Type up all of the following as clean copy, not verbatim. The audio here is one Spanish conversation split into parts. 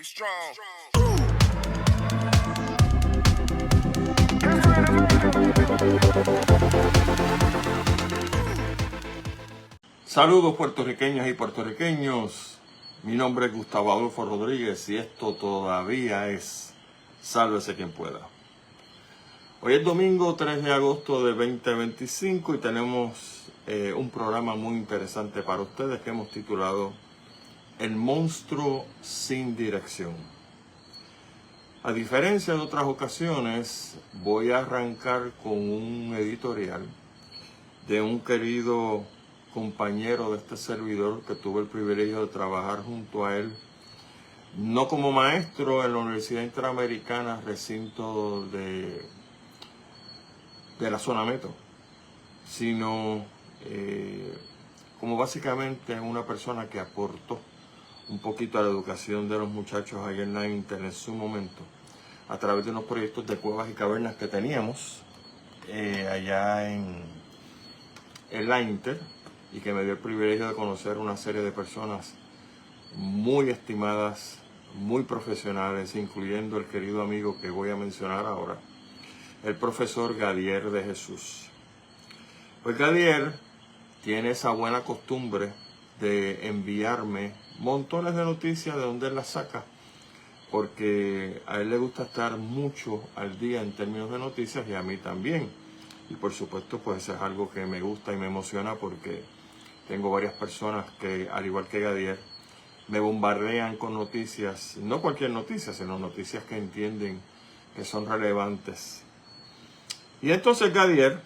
Be strong. Saludos puertorriqueñas y puertorriqueños, mi nombre es Gustavo Adolfo Rodríguez y esto todavía es Sálvese quien pueda. Hoy es domingo 3 de agosto de 2025 y tenemos un programa muy interesante para ustedes que hemos titulado El monstruo sin dirección. A diferencia de otras ocasiones, voy a arrancar con un editorial de un querido compañero de este servidor que tuve el privilegio de trabajar junto a él, no como maestro en la Universidad Interamericana, recinto de la zona metro, sino como básicamente una persona que aportó un poquito a la educación de los muchachos allá en la Inter en su momento, a través de unos proyectos de cuevas y cavernas que teníamos allá en la Inter, y que me dio el privilegio de conocer una serie de personas muy estimadas, muy profesionales, incluyendo el querido amigo que voy a mencionar ahora, el profesor Gadier de Jesús. Pues Gadier tiene esa buena costumbre de enviarme montones de noticias de donde él las saca, porque a él le gusta estar mucho al día en términos de noticias y a mí también. Y por supuesto, pues es algo que me gusta y me emociona porque tengo varias personas que, al igual que Gadier, me bombardean con noticias, no cualquier noticia, sino noticias que entienden que son relevantes. Y entonces Gadier,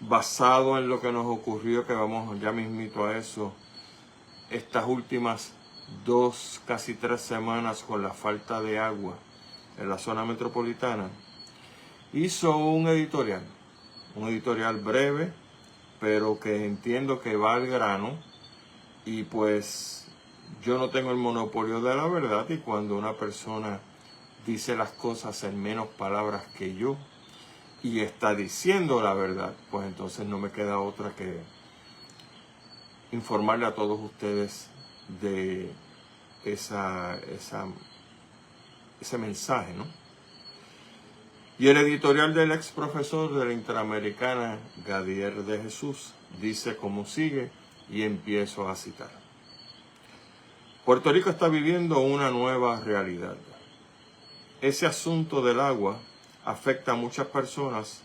basado en lo que nos ocurrió, que vamos ya mismito a eso, estas últimas 2, casi 3 semanas con la falta de agua en la zona metropolitana, hizo un editorial breve, pero que entiendo que va al grano, y pues yo no tengo el monopolio de la verdad, y cuando una persona dice las cosas en menos palabras que yo y está diciendo la verdad, pues entonces no me queda otra que informarle a todos ustedes de ese mensaje, ¿no? Y el editorial del ex profesor de la Interamericana, Gadier de Jesús, dice como sigue, y empiezo a citar. Puerto Rico está viviendo una nueva realidad. Ese asunto del agua afecta a muchas personas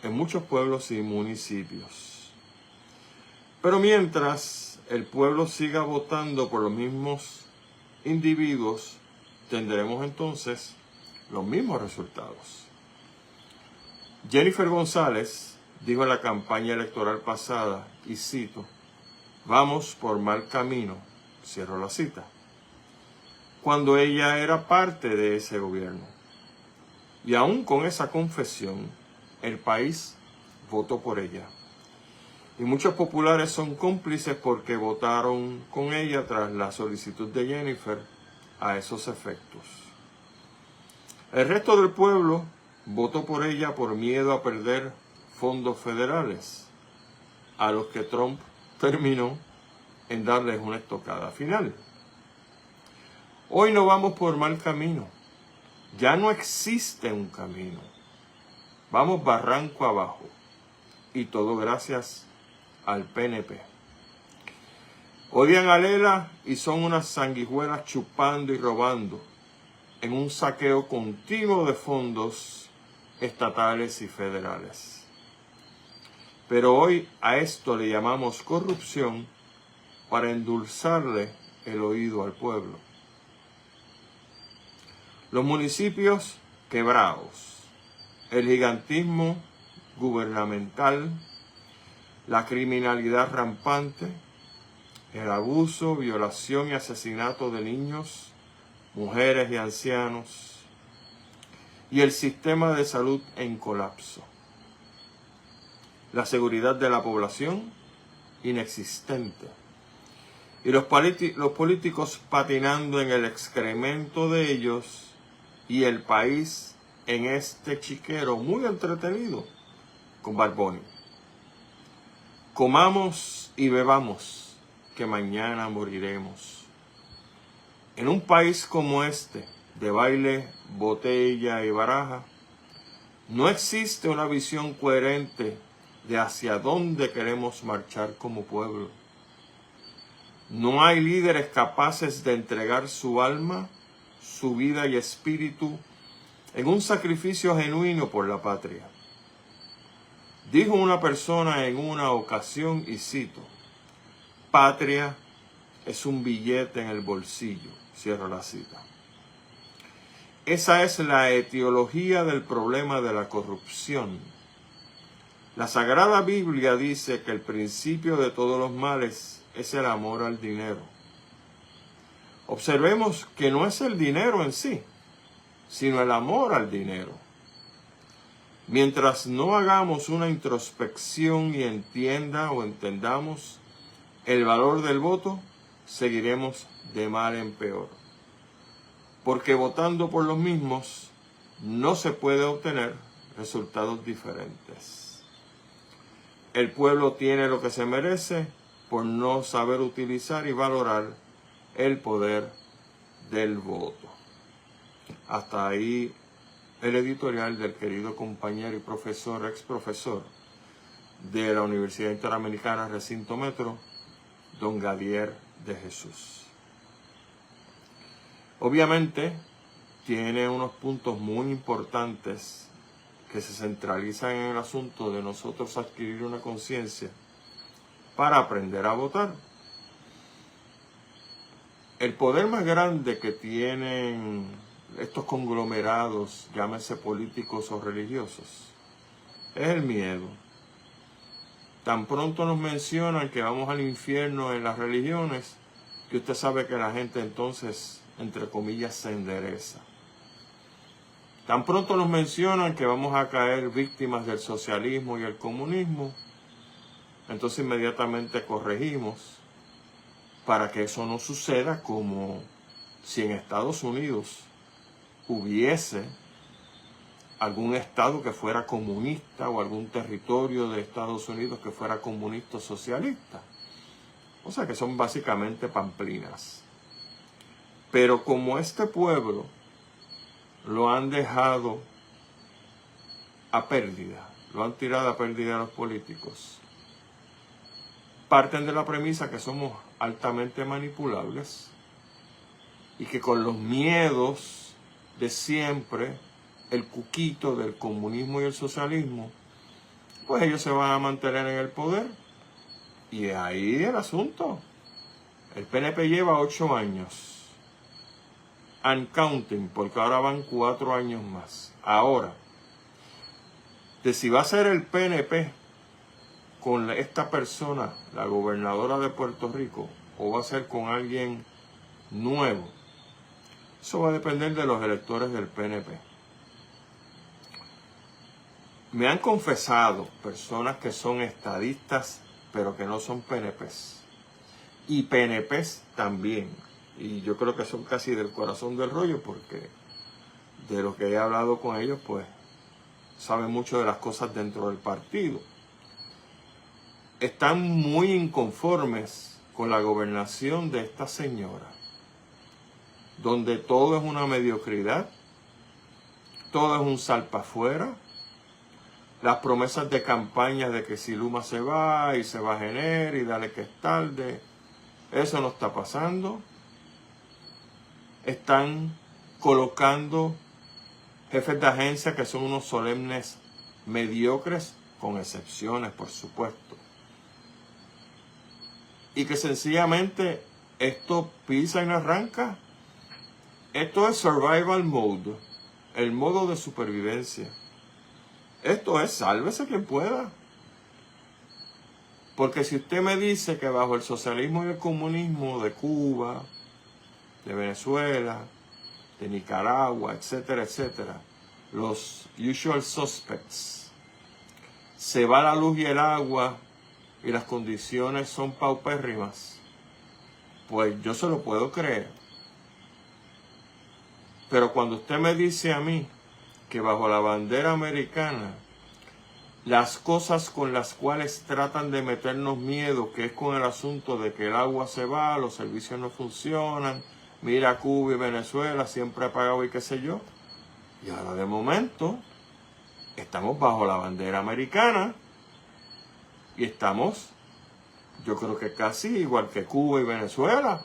en muchos pueblos y municipios. Pero mientras el pueblo siga votando por los mismos individuos, tendremos entonces los mismos resultados. Jennifer González dijo en la campaña electoral pasada, y cito, "Vamos por mal camino", cierro la cita, cuando ella era parte de ese gobierno. Y aún con esa confesión, el país votó por ella. Y muchos populares son cómplices porque votaron con ella tras la solicitud de Jennifer a esos efectos. El resto del pueblo votó por ella por miedo a perder fondos federales, a los que Trump terminó en darles una estocada final. Hoy no vamos por mal camino. Ya no existe un camino. Vamos barranco abajo. Y todo gracias al PNP. Odian a Lela y son unas sanguijuelas chupando y robando en un saqueo continuo de fondos estatales y federales. Pero hoy a esto le llamamos corrupción para endulzarle el oído al pueblo. Los municipios quebrados, el gigantismo gubernamental, la criminalidad rampante, el abuso, violación y asesinato de niños, mujeres y ancianos, y el sistema de salud en colapso. La seguridad de la población inexistente. Y los políticos patinando en el excremento de ellos, y el país en este chiquero muy entretenido con Bad Bunny. Comamos y bebamos, que mañana moriremos. En un país como este, de baile, botella y baraja, no existe una visión coherente de hacia dónde queremos marchar como pueblo. No hay líderes capaces de entregar su alma, su vida y espíritu en un sacrificio genuino por la patria. Dijo una persona en una ocasión, y cito, patria es un billete en el bolsillo, cierro la cita. Esa es la etiología del problema de la corrupción. La Sagrada Biblia dice que el principio de todos los males es el amor al dinero. Observemos que no es el dinero en sí, sino el amor al dinero. Mientras no hagamos una introspección y entendamos el valor del voto, seguiremos de mal en peor. Porque votando por los mismos no se puede obtener resultados diferentes. El pueblo tiene lo que se merece por no saber utilizar y valorar el poder del voto. Hasta ahí el editorial del querido compañero y profesor, ex profesor de la Universidad Interamericana Recinto Metro, don Gadier de Jesús. Obviamente tiene unos puntos muy importantes que se centralizan en el asunto de nosotros adquirir una conciencia para aprender a votar. El poder más grande que tienen estos conglomerados, llámese políticos o religiosos, es el miedo. Tan pronto nos mencionan que vamos al infierno en las religiones, que usted sabe que la gente entonces, entre comillas, se endereza. Tan pronto nos mencionan que vamos a caer víctimas del socialismo y el comunismo, entonces inmediatamente corregimos para que eso no suceda, como si en Estados Unidos hubiese algún estado que fuera comunista o algún territorio de Estados Unidos que fuera comunista o socialista. O sea que son básicamente pamplinas. Pero como este pueblo lo han dejado a pérdida, lo han tirado a pérdida a los políticos, parten de la premisa que somos altamente manipulables y que con los miedos de siempre, el cuquito del comunismo y el socialismo, pues ellos se van a mantener en el poder. Y ahí el asunto. El PNP lleva 8 años. And counting, porque ahora van 4 años más. Ahora, de si va a ser el PNP con esta persona, la gobernadora de Puerto Rico, o va a ser con alguien nuevo, eso va a depender de los electores del PNP. Me han confesado personas que son estadistas, pero que no son PNPs. Y PNPs también. Y yo creo que son casi del corazón del rollo, porque de lo que he hablado con ellos, pues, saben mucho de las cosas dentro del partido. Están muy inconformes con la gobernación de esta señora, donde todo es una mediocridad, todo es un salpafuera. Las promesas de campaña de que si Luma se va y se va a generar y dale que es tarde, eso no está pasando. Están colocando jefes de agencia que son unos solemnes mediocres, con excepciones, por supuesto. Y que sencillamente esto pisa y no arranca. Esto es survival mode, el modo de supervivencia. Esto es sálvese quien pueda. Porque si usted me dice que bajo el socialismo y el comunismo de Cuba, de Venezuela, de Nicaragua, etcétera, etcétera, los usual suspects, se va la luz y el agua y las condiciones son paupérrimas, pues yo se lo puedo creer. Pero cuando usted me dice a mí que bajo la bandera americana, las cosas con las cuales tratan de meternos miedo, que es con el asunto de que el agua se va, los servicios no funcionan, mira Cuba y Venezuela, siempre ha pagado y qué sé yo. Y ahora de momento estamos bajo la bandera americana y estamos, yo creo que casi igual que Cuba y Venezuela.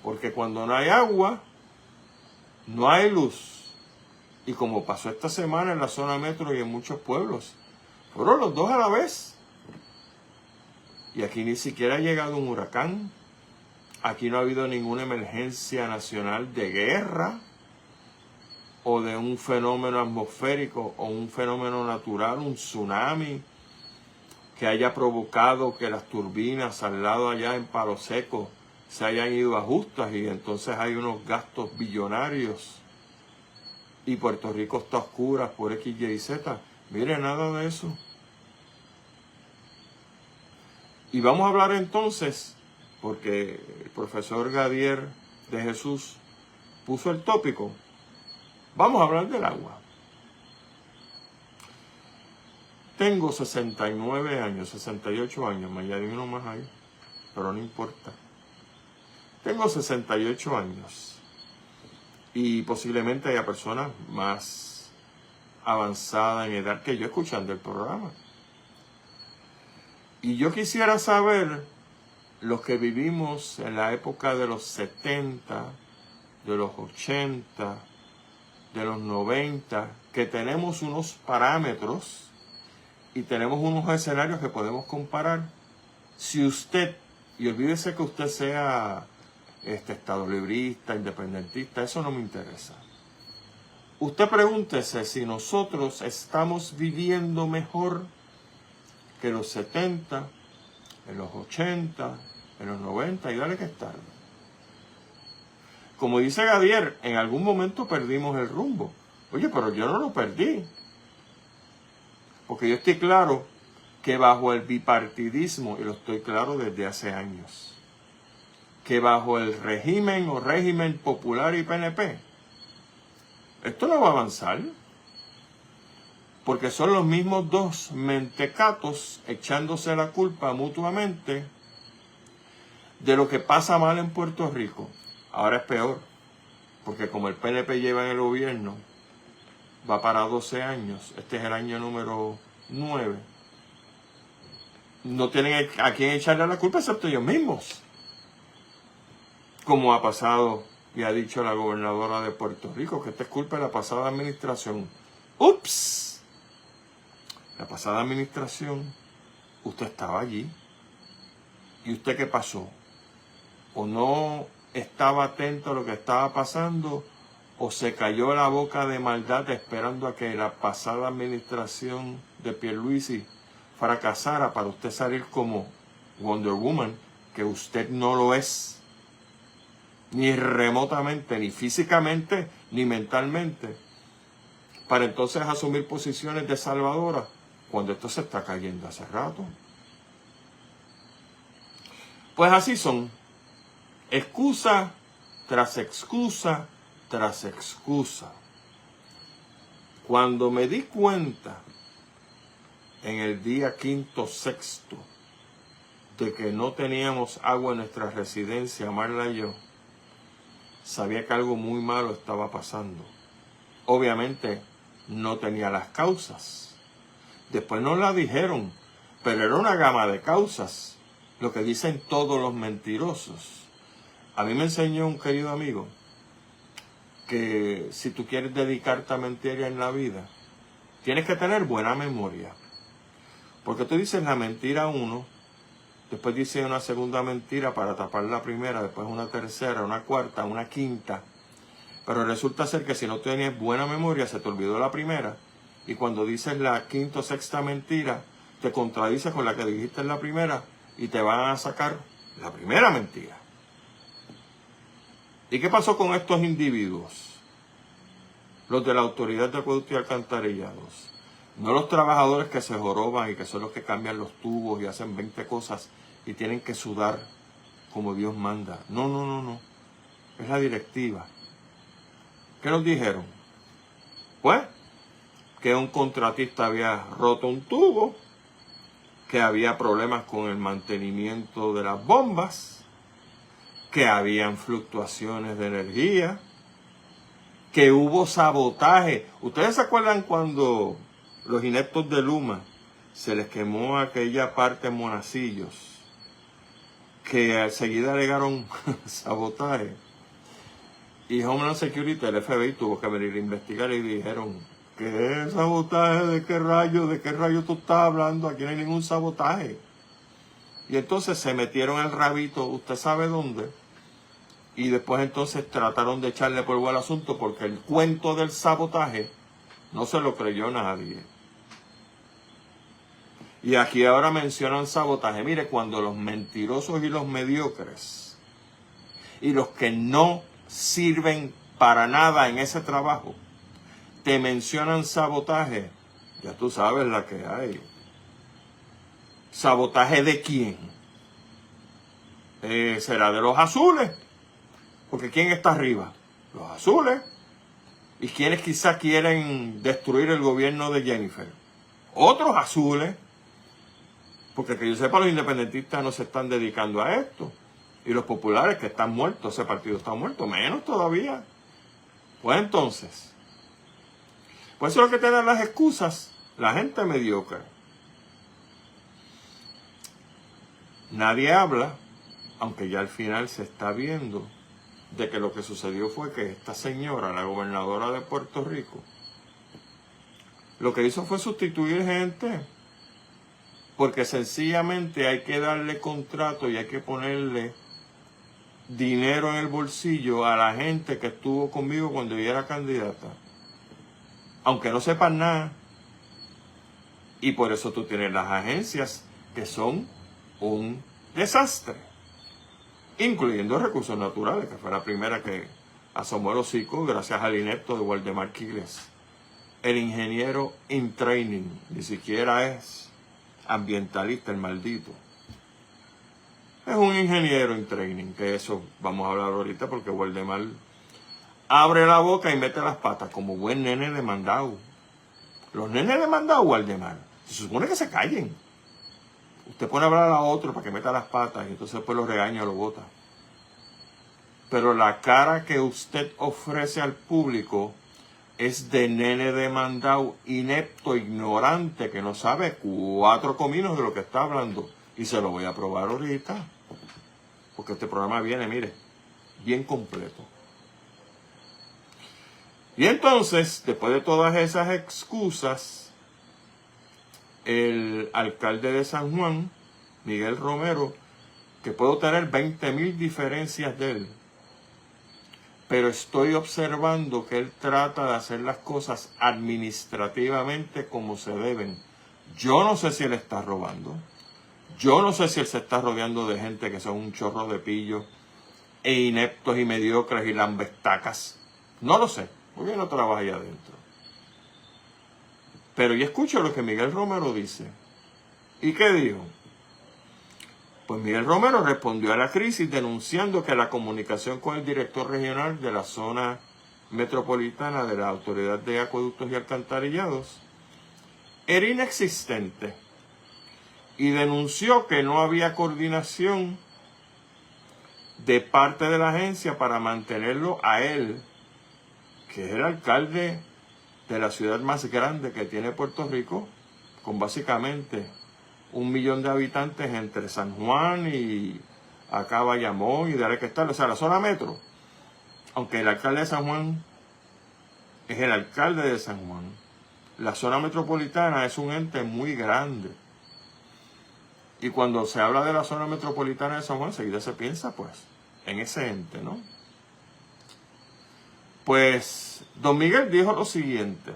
Porque cuando no hay agua, no hay luz. Y como pasó esta semana en la zona metro y en muchos pueblos, fueron los dos a la vez. Y aquí ni siquiera ha llegado un huracán. Aquí no ha habido ninguna emergencia nacional de guerra o de un fenómeno atmosférico o un fenómeno natural, un tsunami que haya provocado que las turbinas al lado allá en Palo Seco se hayan ido a justas y entonces hay unos gastos billonarios y Puerto Rico está a oscuras por X, Y y Z. Mire, nada de eso. Y vamos a hablar entonces, porque el profesor Gadier de Jesús puso el tópico, vamos a hablar del agua. Tengo 69 años, 68 años, me añadí uno más ahí, pero no importa. Tengo 68 años y posiblemente haya personas más avanzadas en edad que yo escuchando el programa. Y yo quisiera saber, los que vivimos en la época de los 70, de los 80, de los 90, que tenemos unos parámetros y tenemos unos escenarios que podemos comparar. Si usted, y olvídese que usted sea estado librista, independentista, eso no me interesa. Usted pregúntese si nosotros estamos viviendo mejor que los 70, en los 80, en los 90, y dale que es tarde. Como dice Gadier, en algún momento perdimos el rumbo. Oye, pero yo no lo perdí. Porque yo estoy claro que bajo el bipartidismo, y lo estoy claro desde hace años, que bajo el régimen o régimen popular y PNP, esto no va a avanzar. Porque son los mismos dos mentecatos echándose la culpa mutuamente de lo que pasa mal en Puerto Rico. Ahora es peor, porque como el PNP lleva en el gobierno, va para 12 años, este es el año número 9, no tienen a quién echarle la culpa excepto ellos mismos. Como ha pasado y ha dicho la gobernadora de Puerto Rico, que esta es culpa de la pasada administración. ¡Ups! La pasada administración, usted estaba allí. ¿Y usted qué pasó? ¿O no estaba atento a lo que estaba pasando? ¿O se cayó la boca de maldad esperando a que la pasada administración de Pierluisi fracasara para usted salir como Wonder Woman, que usted no lo es? Ni remotamente, ni físicamente, ni mentalmente. Para entonces asumir posiciones de salvadora, cuando esto se está cayendo hace rato. Pues así son. Excusa tras excusa tras excusa. Cuando me di cuenta en el día 5º, 6º de que no teníamos agua en nuestra residencia, Marla y yo, sabía que algo muy malo estaba pasando. Obviamente no tenía las causas. Después nos la dijeron, pero era una gama de causas, lo que dicen todos los mentirosos. A mí me enseñó un querido amigo que si tú quieres dedicarte a mentir en la vida, tienes que tener buena memoria. Porque tú dices la mentira 1, después dices una segunda mentira para tapar la primera, después una tercera, una cuarta, una quinta. Pero resulta ser que si no tienes buena memoria, se te olvidó la primera. Y cuando dices la quinta o sexta mentira, te contradices con la que dijiste en la primera y te van a sacar la primera mentira. ¿Y qué pasó con estos individuos? Los de la Autoridad de Acueductos y Alcantarillados. No los trabajadores que se joroban y que son los que cambian los tubos y hacen 20 cosas y tienen que sudar como Dios manda. No, no, no, no. Es la directiva. ¿Qué nos dijeron? Pues que un contratista había roto un tubo, que había problemas con el mantenimiento de las bombas, que habían fluctuaciones de energía, que hubo sabotaje. ¿Ustedes se acuerdan cuando los ineptos de Luma se les quemó aquella parte en Monacillos, que enseguida alegaron sabotaje? Y Homeland Security, el FBI, tuvo que venir a investigar y dijeron, ¿qué sabotaje? ¿De qué rayo tú estás hablando? Aquí no hay ningún sabotaje. Y entonces se metieron el rabito, usted sabe dónde, y después entonces trataron de echarle polvo al asunto porque el cuento del sabotaje no se lo creyó nadie. Y aquí ahora mencionan sabotaje. Mire, cuando los mentirosos y los mediocres y los que no sirven para nada en ese trabajo te mencionan sabotaje, ya tú sabes la que hay. ¿Sabotaje de quién? ¿Será de los azules? Porque ¿quién está arriba? Los azules. ¿Y quiénes quizás quieren destruir el gobierno de Jennifer? Otros azules. Porque que yo sepa, los independentistas no se están dedicando a esto. Y los populares que están muertos, ese partido está muerto, menos todavía. Pues entonces, pues eso es lo que te dan las excusas, la gente mediocre. Nadie habla, aunque ya al final se está viendo, de que lo que sucedió fue que esta señora, la gobernadora de Puerto Rico, lo que hizo fue sustituir gente, porque sencillamente hay que darle contrato y hay que ponerle dinero en el bolsillo a la gente que estuvo conmigo cuando yo era candidata, aunque no sepan nada. Y por eso tú tienes las agencias que son un desastre, incluyendo recursos naturales, que fue la primera que asomó el hocico gracias al inepto de Waldemar Quiles, el ingeniero in training, ni siquiera es ambientalista el maldito. Es un ingeniero en training, que eso vamos a hablar ahorita porque Waldemar abre la boca y mete las patas como buen nene de mandado. Los nenes de mandado, Waldemar, se supone que se callen. Usted pone a hablar a otro para que meta las patas y entonces después lo regaña o lo bota. Pero la cara que usted ofrece al público es de nene de mandado, inepto, ignorante, que no sabe 4 cominos de lo que está hablando. Y se lo voy a probar ahorita, porque este programa viene, mire, bien completo. Y entonces, después de todas esas excusas, el alcalde de San Juan, Miguel Romero, que puedo tener 20,000 diferencias de él, pero estoy observando que él trata de hacer las cosas administrativamente como se deben. Yo no sé si él está robando. Yo no sé si él se está rodeando de gente que son un chorro de pillos e ineptos y mediocres y lambestacas. No lo sé, porque yo no trabajo allá adentro. Pero yo escucho lo que Miguel Romero dice. ¿Y qué dijo? Pues Miguel Romero respondió a la crisis denunciando que la comunicación con el director regional de la zona metropolitana de la Autoridad de Acueductos y Alcantarillados era inexistente. Y denunció que no había coordinación de parte de la agencia para mantenerlo a él, que es el alcalde de la ciudad más grande que tiene Puerto Rico, con básicamente 1 millón de habitantes entre San Juan y acá Bayamón y Daré que estar, o sea, la zona metro. Aunque el alcalde de San Juan es el alcalde de San Juan, la zona metropolitana es un ente muy grande. Y cuando se habla de la zona metropolitana de San Juan, enseguida se piensa, pues, en ese ente, ¿no? Pues, don Miguel dijo lo siguiente: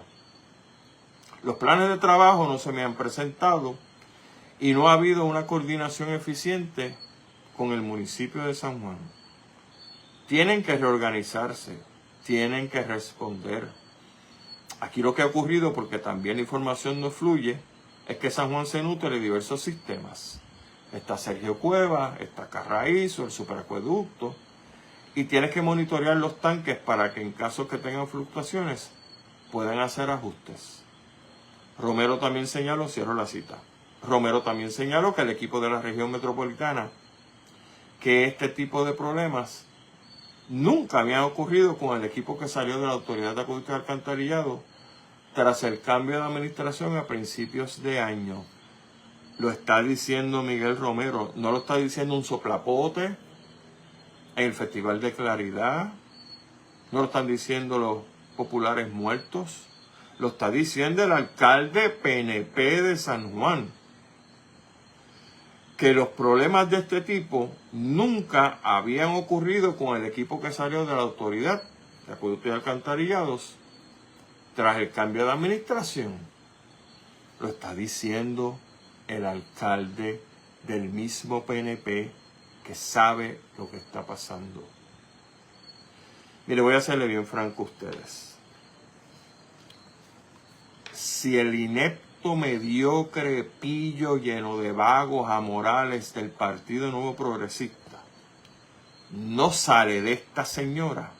los planes de trabajo no se me han presentado y no ha habido una coordinación eficiente con el municipio de San Juan. Tienen que reorganizarse, tienen que responder. Aquí lo que ha ocurrido, porque también la información no fluye, es que San Juan se nutre de diversos sistemas. Está Sergio Cuevas, está Carraízo, el superacueducto, y tienes que monitorear los tanques para que en caso que tengan fluctuaciones puedan hacer ajustes. Romero también señaló, cierro la cita, Romero también señaló que el equipo de la región metropolitana, que este tipo de problemas nunca habían ocurrido con el equipo que salió de la Autoridad de Acueductos y Alcantarillado tras el cambio de administración a principios de año. Lo está diciendo Miguel Romero, no lo está diciendo un soplapote en el Festival de Claridad, no lo están diciendo los populares muertos, lo está diciendo el alcalde PNP de San Juan, que los problemas de este tipo nunca habían ocurrido con el equipo que salió de la Autoridad de Acueductos y Alcantarillados tras el cambio de administración. Lo está diciendo el alcalde del mismo PNP que sabe lo que está pasando. Mire, voy a serle bien franco a ustedes. Si el inepto, mediocre, pillo lleno de vagos amorales del Partido Nuevo Progresista no sale de esta señora,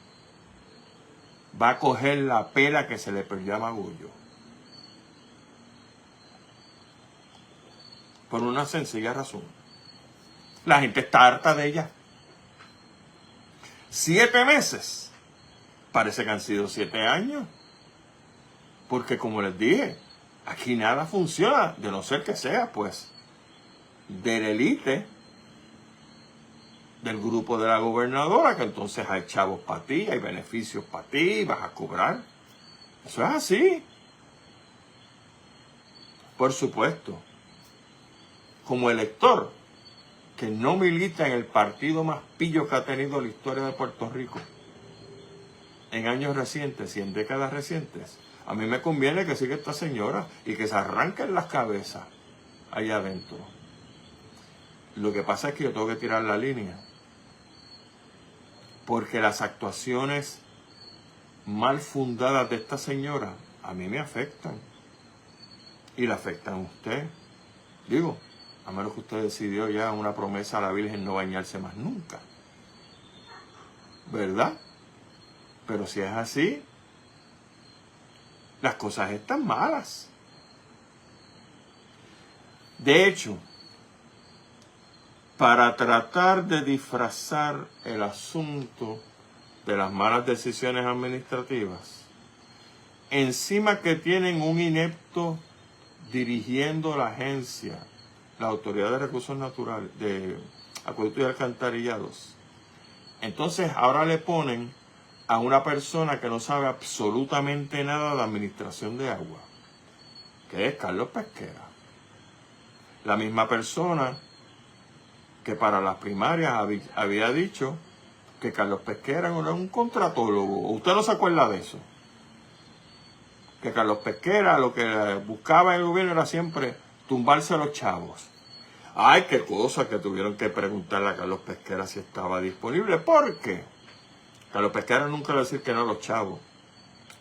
va a coger la pela que se le perdió a Magullo. Por una sencilla razón. La gente está harta de ella. 7 meses. Parece que han sido 7 años. Porque como les dije, aquí nada funciona, de no ser que sea, pues, de la élite del grupo de la gobernadora, que entonces hay chavos para ti, hay beneficios para ti, vas a cobrar. Eso es así. Por supuesto, como elector que no milita en el partido más pillo que ha tenido la historia de Puerto Rico en años recientes y en décadas recientes, a mí me conviene que siga esta señora y que se arranquen las cabezas ahí adentro. Lo que pasa es que yo tengo que tirar la línea, porque las actuaciones mal fundadas de esta señora a mí me afectan y le afectan a usted. Digo, a menos que usted decidió ya una promesa a la Virgen no bañarse más nunca, ¿verdad? Pero si es así, las cosas están malas. De hecho, para tratar de disfrazar el asunto de las malas decisiones administrativas, encima que tienen un inepto dirigiendo la agencia, la Autoridad de Recursos Naturales, de Acueductos y Alcantarillados, entonces ahora le ponen a una persona que no sabe absolutamente nada de administración de agua, que es Carlos Pesquera. La misma persona que para las primarias había dicho que Carlos Pesquera era un contratólogo. ¿Usted no se acuerda de eso? Que Carlos Pesquera lo que buscaba en el gobierno era siempre tumbarse a los chavos. Ay, qué cosa que tuvieron que preguntarle a Carlos Pesquera si estaba disponible. ¿Por qué? Carlos Pesquera nunca le va a decir que no a los chavos.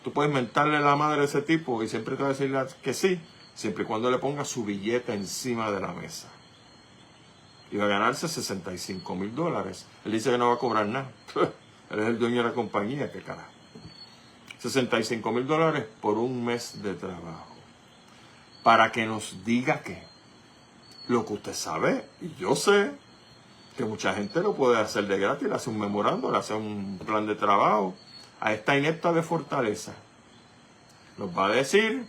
Tú puedes mentarle la madre a ese tipo y siempre te va a decir que sí, siempre y cuando le ponga su billete encima de la mesa. Y va a ganarse $65,000. Él dice que no va a cobrar nada. Él es el dueño de la compañía, qué carajo. $65,000 por un mes de trabajo. Para que nos diga que lo que usted sabe, y yo sé, que mucha gente lo puede hacer de gratis, le hace un memorando, le hace un plan de trabajo a esta inepta de Fortaleza. Nos va a decir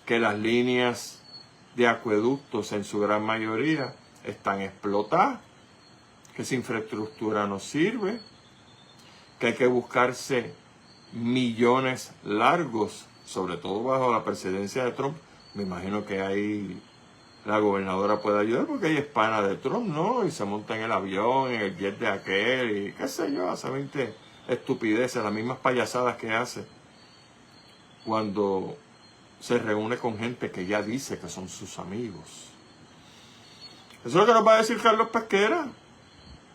que las líneas de acueductos en su gran mayoría están explotadas, que esa infraestructura no sirve, que hay que buscarse millones largos, sobre todo bajo la presidencia de Trump. Me imagino que ahí la gobernadora puede ayudar porque ella es pana de Trump, ¿no? Y se monta en el avión, en el jet de aquel, y qué sé yo, hace 20 estupideces, las mismas payasadas que hace cuando se reúne con gente que ya dice que son sus amigos. Eso es lo que nos va a decir Carlos Pesquera.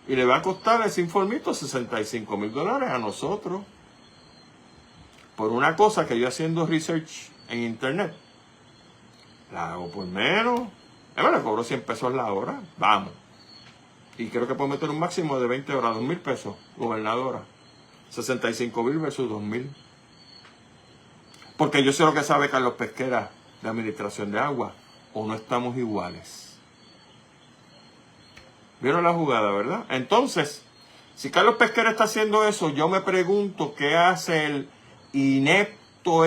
Y le va a costar ese informito $65,000 a nosotros. Por una cosa que yo haciendo research en internet, la hago por menos. Le cobro 100 pesos la hora. Vamos. Y creo que puedo meter un máximo de 20 horas, 2,000 pesos, gobernadora. 65,000 versus 2,000. Porque yo sé lo que sabe Carlos Pesquera de administración de agua. O no estamos iguales. Vieron la jugada, ¿verdad? Entonces, si Carlos Pesquera está haciendo eso, yo me pregunto qué hace el inepto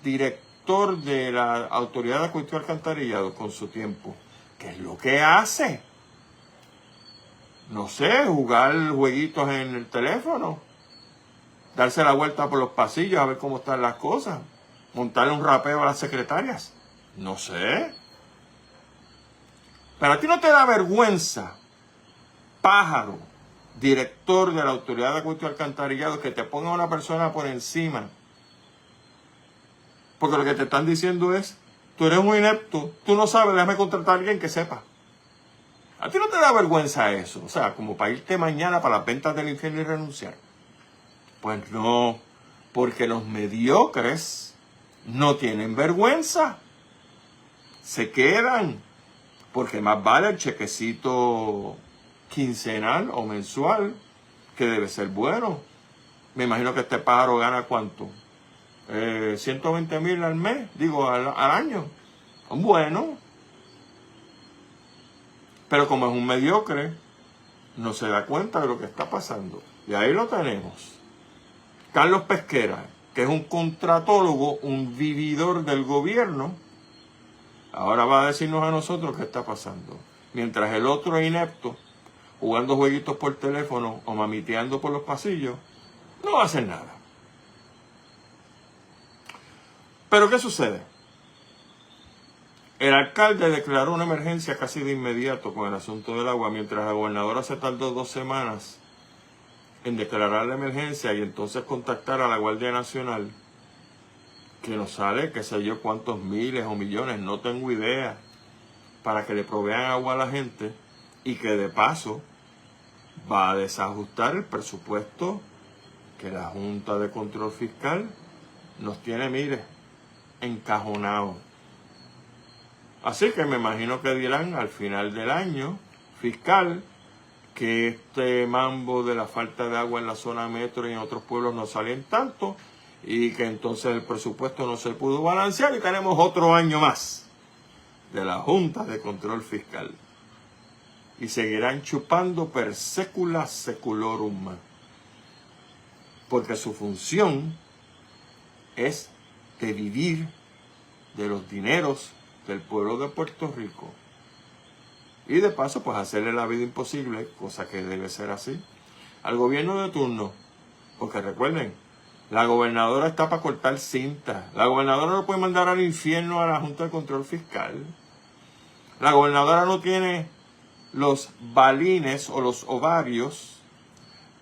director de la Autoridad de Acueducto y Alcantarillado con su tiempo. ¿Qué es lo que hace? No sé, jugar jueguitos en el teléfono, darse la vuelta por los pasillos a ver cómo están las cosas, montarle un rapeo a las secretarias. No sé. Pero a ti no te da vergüenza, pájaro, director de la Autoridad de Acueducto y Alcantarillado, que te ponga una persona por encima. Porque lo que te están diciendo es, tú eres un inepto, tú no sabes, déjame contratar a alguien que sepa. A ti no te da vergüenza eso, o sea, como para irte mañana para las ventas del infierno y renunciar. Pues no, porque los mediocres no tienen vergüenza. Se quedan, porque más vale el chequecito quincenal o mensual, que debe ser bueno. Me imagino que este pájaro gana ¿cuánto? 120,000 al mes, digo, al año. Bueno. Pero como es un mediocre, no se da cuenta de lo que está pasando. Y ahí lo tenemos. Carlos Pesquera, que es un contratólogo, un vividor del gobierno, ahora va a decirnos a nosotros qué está pasando. Mientras el otro inepto, jugando jueguitos por teléfono o mamiteando por los pasillos, no va a hacer nada. Pero ¿qué sucede? El alcalde declaró una emergencia casi de inmediato con el asunto del agua, mientras la gobernadora se tardó 2 semanas en declarar la emergencia y entonces contactar a la Guardia Nacional, que nos sale, qué sé yo, cuántos miles o millones, no tengo idea, para que le provean agua a la gente y que de paso va a desajustar el presupuesto que la Junta de Control Fiscal nos tiene, mire, encajonado. Así que me imagino que dirán al final del año fiscal que este mambo de la falta de agua en la zona metro y en otros pueblos no salen tanto y que entonces el presupuesto no se pudo balancear y tenemos otro año más de la Junta de Control Fiscal. Y seguirán chupando per secula seculorum, porque su función es de vivir de los dineros del pueblo de Puerto Rico. Y de paso, pues hacerle la vida imposible, cosa que debe ser así, al gobierno de turno. Porque recuerden, la gobernadora está para cortar cinta. La gobernadora no puede mandar al infierno a la Junta de Control Fiscal. La gobernadora no tiene los balines o los ovarios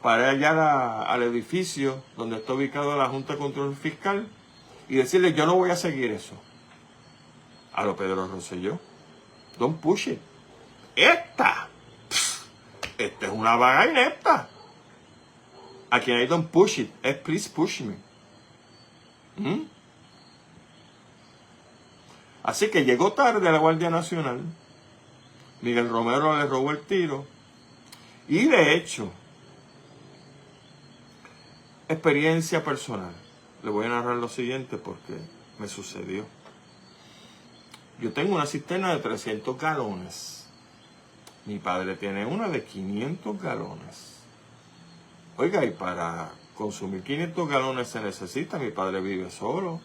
para ir allá al edificio donde está ubicada la Junta de Control Fiscal y decirle, yo no voy a seguir eso. A lo Pedro Rosselló. Don't push it. Esta es una vaga inepta. A quien hay don't push it, es please push me. Así que llegó tarde la Guardia Nacional. Miguel Romero le robó el tiro. Y de hecho, experiencia personal. Le voy a narrar lo siguiente porque me sucedió. Yo tengo una cisterna de 300 galones. Mi padre tiene una de 500 galones. Oiga, y para consumir 500 galones se necesita. Mi padre vive solo.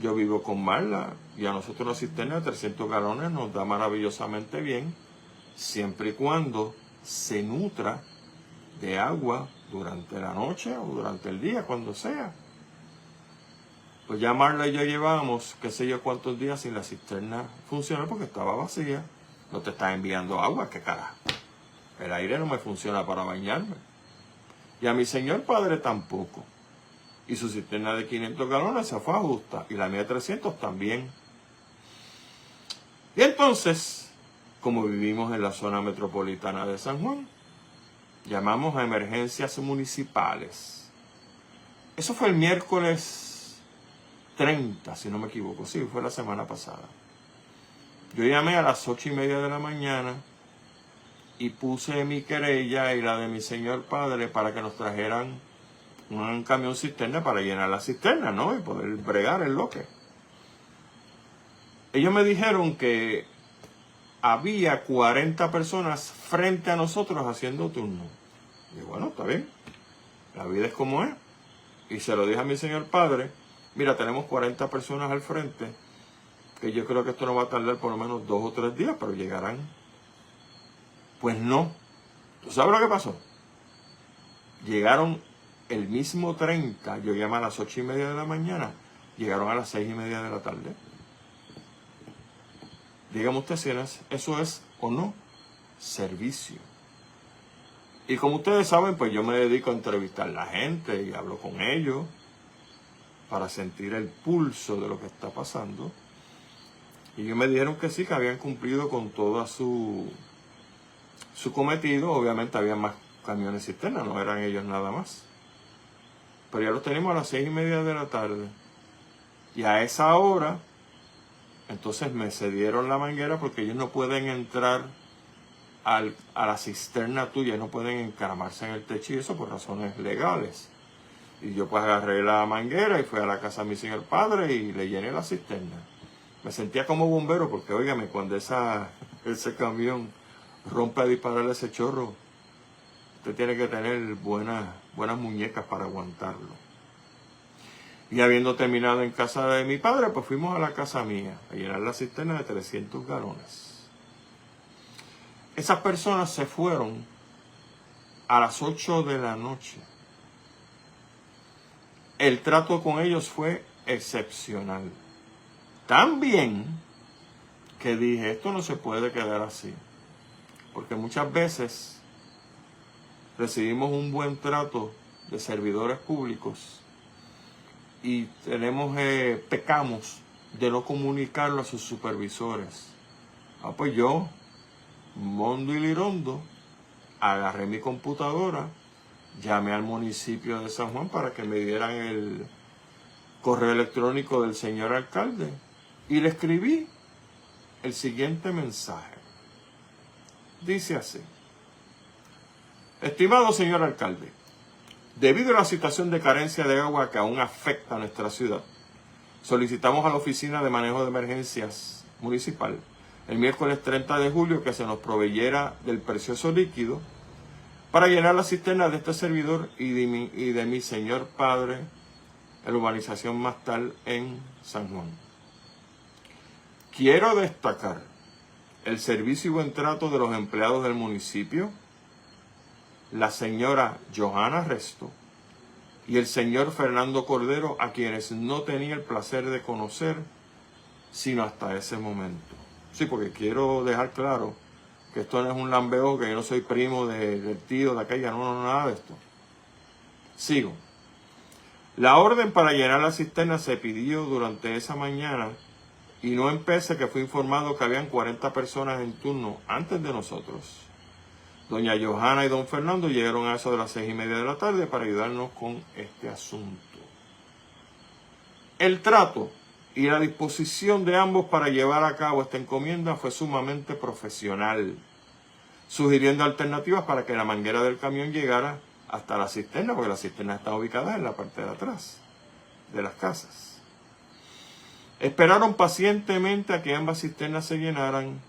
Yo vivo con Marla. Y a nosotros una cisterna de 300 galones nos da maravillosamente bien. Siempre y cuando se nutra de agua durante la noche o durante el día, cuando sea. Pues ya Marla y yo llevábamos, qué sé yo cuántos días sin la cisterna funcionar porque estaba vacía. No te está enviando agua, qué carajo. El aire no me funciona para bañarme. Y a mi señor padre tampoco. Y su cisterna de 500 galones se fue a justa. Y la mía de 300 también. Y entonces, como vivimos en la zona metropolitana de San Juan, llamamos a emergencias municipales. Eso fue el miércoles 30, si no me equivoco. Sí, fue la semana pasada. Yo llamé a las 8:30 de la mañana y puse mi querella y la de mi señor padre para que nos trajeran un camión cisterna para llenar la cisterna, ¿no? Y poder bregar el loque. Ellos me dijeron que había 40 personas frente a nosotros haciendo turno. Y bueno, está bien, la vida es como es. Y se lo dije a mi señor padre, mira, tenemos 40 personas al frente, que yo creo que esto no va a tardar por lo menos 2 o 3 días, pero llegarán. Pues no. ¿Tú sabes lo que pasó? Llegaron el mismo 30, yo llamé a las 8:30 de la mañana, llegaron a las 6:30 de la tarde. Dígame usted si eso es o no servicio. Y como ustedes saben, pues yo me dedico a entrevistar a la gente y hablo con ellos para sentir el pulso de lo que está pasando. Y ellos me dijeron que sí, que habían cumplido con todo su cometido. Obviamente había más camiones cisterna, no eran ellos nada más. Pero ya los tenemos a las 6:30 de la tarde. Y a esa hora, entonces me cedieron la manguera porque ellos no pueden entrar a la cisterna tuya, no pueden encaramarse en el techo y eso por razones legales. Y yo pues agarré la manguera y fui a la casa de mi señor padre y le llené la cisterna. Me sentía como bombero porque, óigame, cuando ese camión rompe a disparar ese chorro, usted tiene que tener buenas muñecas para aguantarlo. Y habiendo terminado en casa de mi padre, pues fuimos a la casa mía a llenar la cisterna de 300 galones. Esas personas se fueron a las 8 de la noche. El trato con ellos fue excepcional. Tan bien que dije, esto no se puede quedar así. Porque muchas veces recibimos un buen trato de servidores públicos y pecamos de no comunicarlo a sus supervisores. Pues yo, mondo y lirondo, agarré mi computadora, llamé al municipio de San Juan para que me dieran el correo electrónico del señor alcalde y le escribí el siguiente mensaje. Dice así: estimado señor alcalde, debido a la situación de carencia de agua que aún afecta a nuestra ciudad, solicitamos a la Oficina de Manejo de Emergencias Municipal el miércoles 30 de julio que se nos proveyera del precioso líquido para llenar la cisterna de este servidor y de mi señor padre en la urbanización Mastal en San Juan. Quiero destacar el servicio y buen trato de los empleados del municipio, la señora Johanna Resto y el señor Fernando Cordero, a quienes no tenía el placer de conocer sino hasta ese momento. Sí, porque quiero dejar claro que esto no es un lambeo, que yo no soy primo del tío de aquella, no, nada de esto. Sigo. La orden para llenar la cisterna se pidió durante esa mañana y no empecé que fue informado que habían 40 personas en turno antes de nosotros. Doña Johanna y don Fernando llegaron a eso de las 6:30 de la tarde para ayudarnos con este asunto. El trato y la disposición de ambos para llevar a cabo esta encomienda fue sumamente profesional, sugiriendo alternativas para que la manguera del camión llegara hasta la cisterna, porque la cisterna está ubicada en la parte de atrás de las casas. Esperaron pacientemente a que ambas cisternas se llenaran,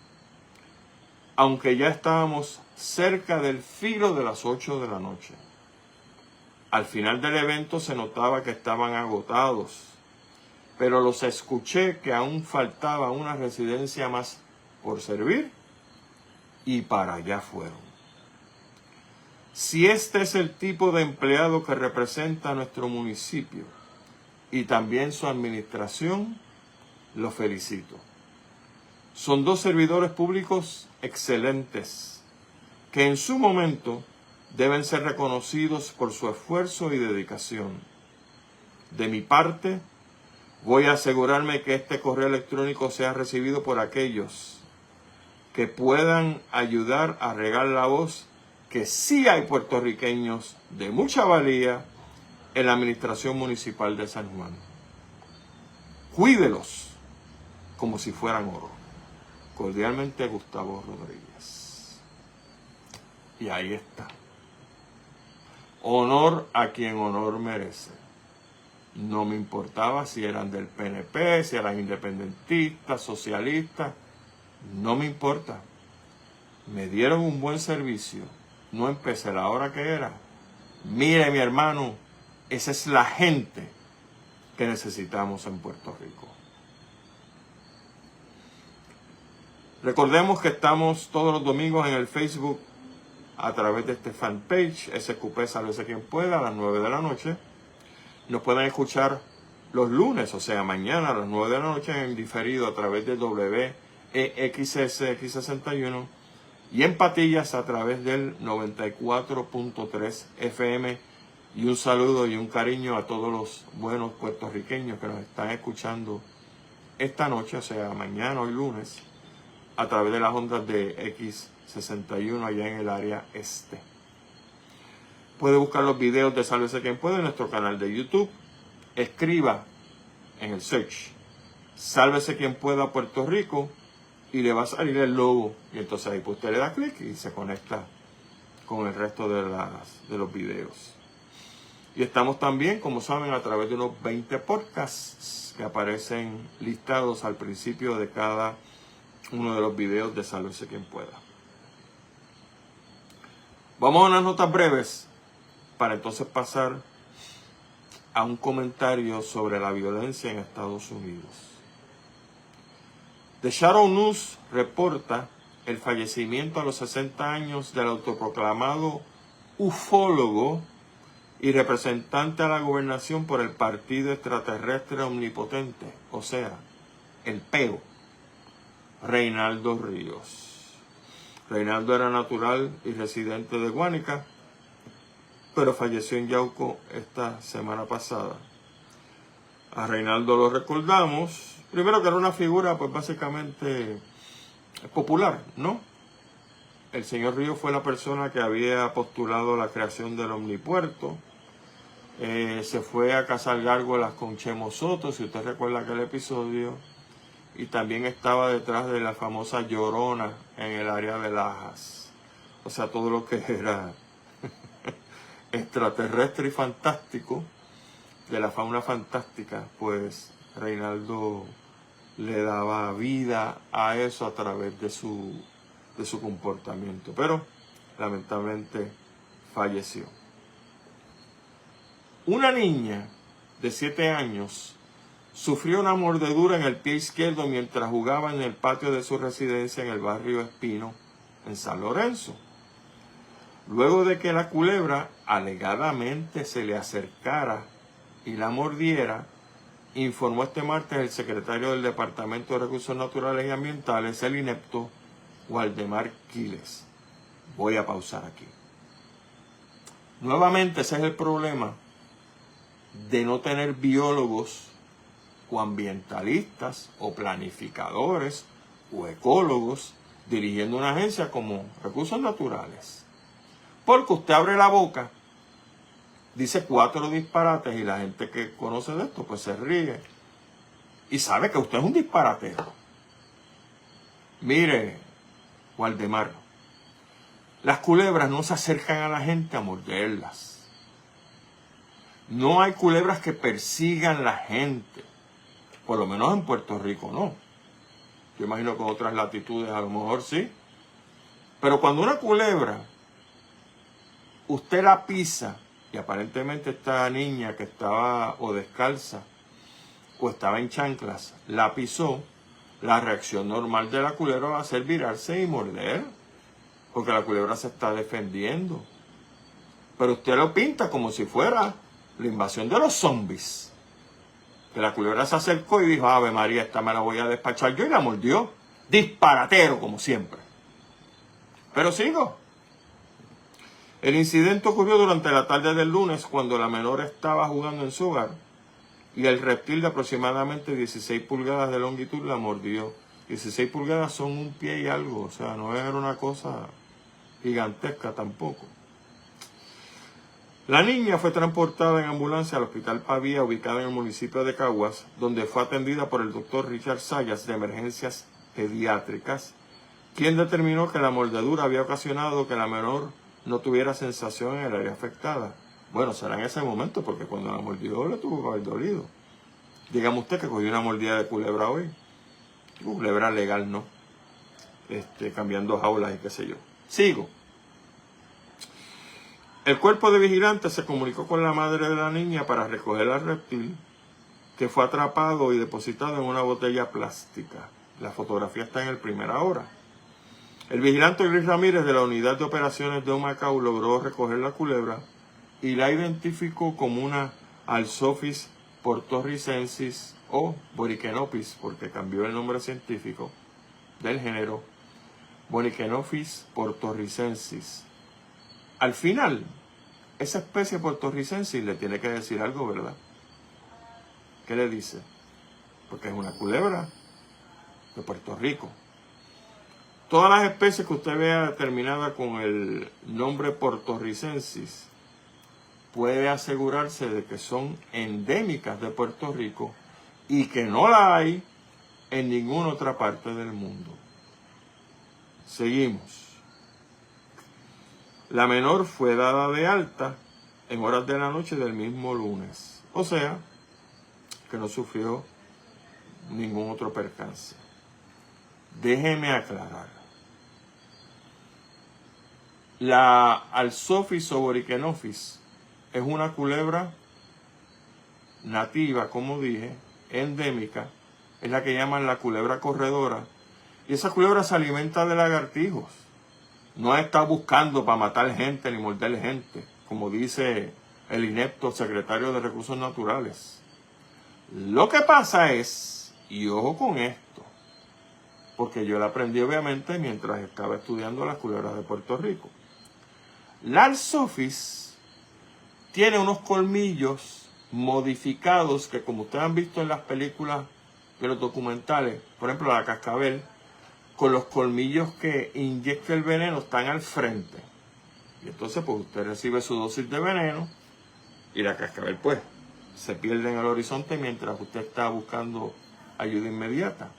aunque ya estábamos cerca del filo de las 8 de la noche. Al final del evento se notaba que estaban agotados, pero los escuché que aún faltaba una residencia más por servir y para allá fueron. Si este es el tipo de empleado que representa a nuestro municipio y también su administración, lo felicito. Son dos servidores públicos excelentes que en su momento deben ser reconocidos por su esfuerzo y dedicación. De mi parte, voy a asegurarme que este correo electrónico sea recibido por aquellos que puedan ayudar a regar la voz que sí hay puertorriqueños de mucha valía en la administración municipal de San Juan. Cuídelos como si fueran oro. Cordialmente, Gustavo Rodríguez. Y ahí está. Honor a quien honor merece. No me importaba si eran del PNP, si eran independentistas, socialistas. No me importa. Me dieron un buen servicio. No empecé a la hora que era. Mire, mi hermano, esa es la gente que necesitamos en Puerto Rico. Recordemos que estamos todos los domingos en el Facebook a través de este fanpage, SQP Sálvese Quien Pueda, a las 9 de la noche. Nos pueden escuchar los lunes, o sea, mañana a las 9 de la noche en diferido a través de WEXS X61 y en Patillas a través del 94.3 FM. Y un saludo y un cariño a todos los buenos puertorriqueños que nos están escuchando esta noche, o sea, mañana, hoy lunes, a través de las ondas de X61 allá en el área este. Puede buscar los videos de Sálvese Quien Puede en nuestro canal de YouTube. Escriba en el search Sálvese Quien Pueda Puerto Rico y le va a salir el logo. Y entonces ahí pues usted le da clic y se conecta con el resto de los videos. Y estamos también, como saben, a través de unos 20 podcasts que aparecen listados al principio de cada uno de los videos de Sálvese Quien Pueda. Vamos a unas notas breves para entonces pasar a un comentario sobre la violencia en Estados Unidos. The Shadow News reporta el fallecimiento a los 60 años del autoproclamado ufólogo y representante a la gobernación por el Partido Extraterrestre Omnipotente, o sea, el PEO, Reinaldo Ríos. Reinaldo era natural y residente de Guánica, pero falleció en Yauco esta semana pasada. A Reinaldo lo recordamos, primero que era una figura pues básicamente popular, ¿no? El señor Ríos fue la persona que había postulado la creación del Omnipuerto. Se fue a cazar gárgolas con Chemo Soto, si usted recuerda aquel episodio. Y también estaba detrás de la famosa Llorona en el área de Lajas. O sea, todo lo que era extraterrestre y fantástico, de la fauna fantástica, pues Reinaldo le daba vida a eso a través de su comportamiento. Pero lamentablemente falleció. Una niña de 7 años sufrió una mordedura en el pie izquierdo mientras jugaba en el patio de su residencia en el barrio Espino, en San Lorenzo. Luego de que la culebra alegadamente se le acercara y la mordiera, informó este martes el secretario del Departamento de Recursos Naturales y Ambientales, el inepto Waldemar Quiles. Voy a pausar aquí. Nuevamente ese es el problema de no tener biólogos o ambientalistas o planificadores o ecólogos dirigiendo una agencia como Recursos Naturales. Porque usted abre la boca, dice 4 disparates y la gente que conoce de esto pues se ríe y sabe que usted es un disparatero. Mire, Waldemar, las culebras no se acercan a la gente a morderlas. No hay culebras que persigan a la gente. Por lo menos en Puerto Rico no. Yo imagino que en otras latitudes a lo mejor sí. Pero cuando una culebra, usted la pisa, y aparentemente esta niña que estaba o descalza o estaba en chanclas, la pisó, la reacción normal de la culebra va a ser virarse y morder. Porque la culebra se está defendiendo. Pero usted lo pinta como si fuera la invasión de los zombies. Que la culebra se acercó y dijo, Ave María, esta me la voy a despachar yo, y la mordió. Disparatero, como siempre. Pero sigo. El incidente ocurrió durante la tarde del lunes, cuando la menor estaba jugando en su hogar, y el reptil de aproximadamente 16 pulgadas de longitud la mordió. 16 pulgadas son un pie y algo, o sea, no era una cosa gigantesca tampoco. La niña fue transportada en ambulancia al Hospital Pavía, ubicado en el municipio de Caguas, donde fue atendida por el doctor Richard Sayas de Emergencias Pediátricas, quien determinó que la mordedura había ocasionado que la menor no tuviera sensación en el área afectada. Bueno, será en ese momento, porque cuando la mordió le tuvo que haber dolido. Dígame usted que cogió una mordida de culebra hoy. Culebra legal no. cambiando jaulas y qué sé yo. Sigo. El cuerpo de vigilante se comunicó con la madre de la niña para recoger al reptil, que fue atrapado y depositado en una botella plástica. La fotografía está en el Primera Hora. El vigilante Luis Ramírez de la Unidad de Operaciones de Humacao logró recoger la culebra y la identificó como una Alsophis portorricensis o Borikenopsis, porque cambió el nombre científico del género, Borikenopsis portorricensis. Al final, esa especie portorricensis le tiene que decir algo, ¿verdad? ¿Qué le dice? Porque es una culebra de Puerto Rico. Todas las especies que usted vea terminadas con el nombre portorricensis, puede asegurarse de que son endémicas de Puerto Rico y que no la hay en ninguna otra parte del mundo. Seguimos. La menor fue dada de alta en horas de la noche del mismo lunes. O sea, que no sufrió ningún otro percance. Déjeme aclarar. La Alsophis o Borikenopsis es una culebra nativa, como dije, endémica. Es la que llaman la culebra corredora. Y esa culebra se alimenta de lagartijos. No está buscando para matar gente ni morder gente, como dice el inepto secretario de Recursos Naturales. Lo que pasa es, y ojo con esto, porque yo lo aprendí obviamente mientras estaba estudiando las culebras de Puerto Rico. La Alsophis tiene unos colmillos modificados que, como ustedes han visto en las películas de los documentales, por ejemplo la cascabel, con los colmillos que inyecta el veneno están al frente. Y entonces pues usted recibe su dosis de veneno y la cascabel pues se pierde en el horizonte mientras usted está buscando ayuda inmediata.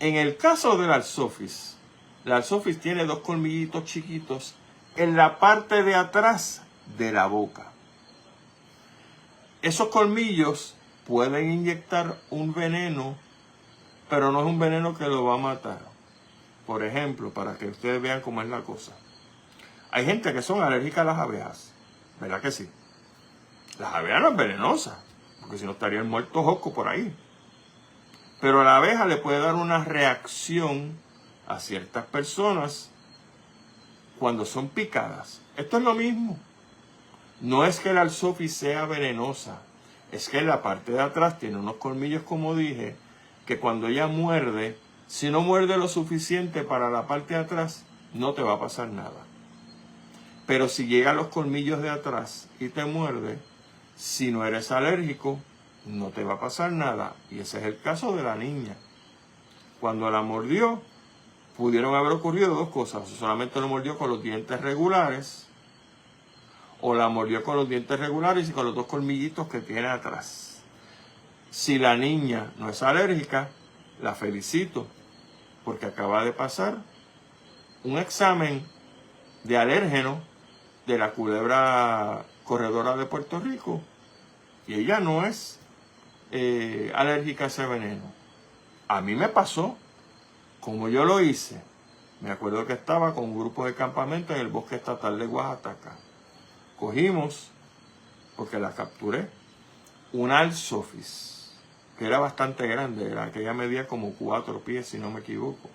En el caso de la Alsophis tiene dos colmillitos chiquitos en la parte de atrás de la boca. Esos colmillos pueden inyectar un veneno, pero no es un veneno que lo va a matar. Por ejemplo, para que ustedes vean cómo es la cosa. Hay gente que son alérgicas a las abejas. ¿Verdad que sí? Las abejas no es venenosa, porque si no estarían muertos jocos por ahí. Pero a la abeja le puede dar una reacción a ciertas personas cuando son picadas. Esto es lo mismo. No es que la Alsophis sea venenosa, es que en la parte de atrás tiene unos colmillos, como dije, que cuando ella muerde, si no muerde lo suficiente para la parte de atrás, no te va a pasar nada. Pero si llega a los colmillos de atrás y te muerde, si no eres alérgico, no te va a pasar nada. Y ese es el caso de la niña. Cuando la mordió, pudieron haber ocurrido dos cosas. O solamente lo mordió con los dientes regulares, o la mordió con los dientes regulares y con los dos colmillitos que tiene atrás. Si la niña no es alérgica, la felicito, porque acaba de pasar un examen de alérgeno de la culebra corredora de Puerto Rico y ella no es alérgica a ese veneno. A mí me pasó, como yo lo hice. Me acuerdo que estaba con un grupo de campamento en el bosque estatal de Oaxaca. Cogimos, porque la capturé, una Alsophis, que era bastante grande, que ella medía como 4 pies, si no me equivoco.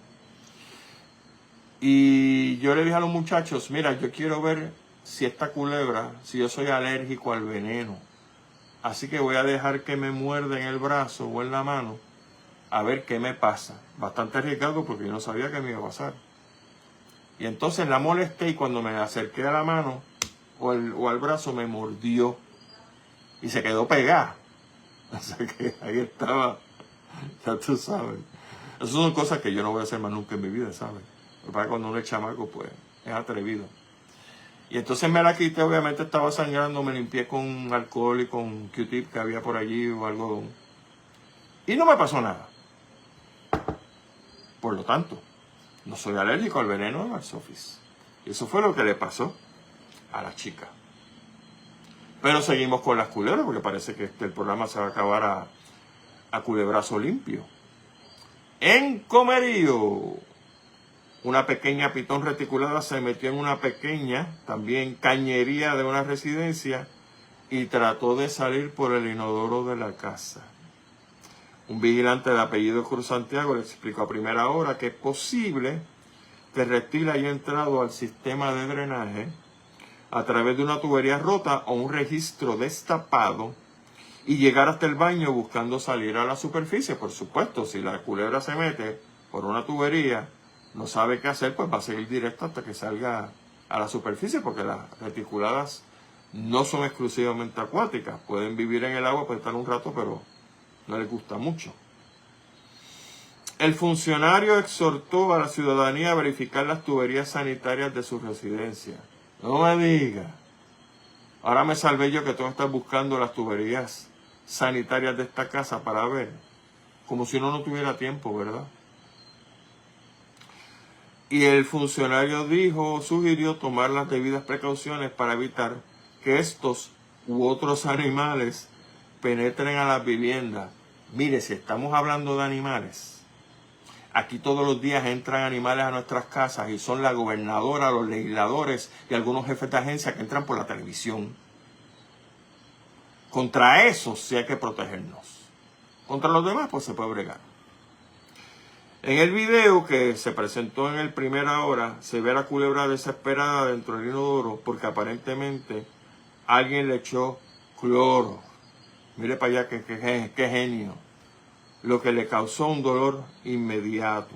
Y yo le dije a los muchachos, mira, yo quiero ver si esta culebra, si yo soy alérgico al veneno. Así que voy a dejar que me muerda en el brazo o en la mano, a ver qué me pasa. Bastante arriesgado porque yo no sabía qué me iba a pasar. Y entonces la molesté y cuando me acerqué a la mano o al brazo me mordió y se quedó pegada. Así que ahí estaba, ya tú sabes. Esas son cosas que yo no voy a hacer más nunca en mi vida, ¿sabes? Porque cuando uno es chamaco, pues, es atrevido. Y entonces me la quité, obviamente estaba sangrando, me limpié con alcohol y con Q-tip que había por allí o algodón. Y no me pasó nada. Por lo tanto, no soy alérgico al veneno de la Alsophis. Y eso fue lo que le pasó a la chica. Pero seguimos con las culebras, porque parece que el programa se va a acabar a culebrazo limpio. En Comerío, una pequeña pitón reticulada se metió en una pequeña, también cañería de una residencia y trató de salir por el inodoro de la casa. Un vigilante de apellido Cruz Santiago le explicó a primera hora que es posible que el reptil haya entrado al sistema de drenaje a través de una tubería rota o un registro destapado y llegar hasta el baño buscando salir a la superficie. Por supuesto, si la culebra se mete por una tubería, no sabe qué hacer, pues va a seguir directo hasta que salga a la superficie, porque las reticuladas no son exclusivamente acuáticas. Pueden vivir en el agua, pueden estar un rato, pero no les gusta mucho. El funcionario exhortó a la ciudadanía a verificar las tuberías sanitarias de su residencia. No me diga. Ahora me salvé yo que tú estás buscando las tuberías sanitarias de esta casa para ver. Como si uno no tuviera tiempo, ¿verdad? Y el funcionario sugirió tomar las debidas precauciones para evitar que estos u otros animales penetren a las viviendas. Mire, si estamos hablando de animales, aquí todos los días entran animales a nuestras casas y son la gobernadora, los legisladores y algunos jefes de agencia que entran por la televisión. Contra eso sí hay que protegernos. Contra los demás pues se puede bregar. En el video que se presentó en el Primera Hora se ve a la culebra desesperada dentro del inodoro porque aparentemente alguien le echó cloro. Mire para allá qué genio. Lo que le causó un dolor inmediato.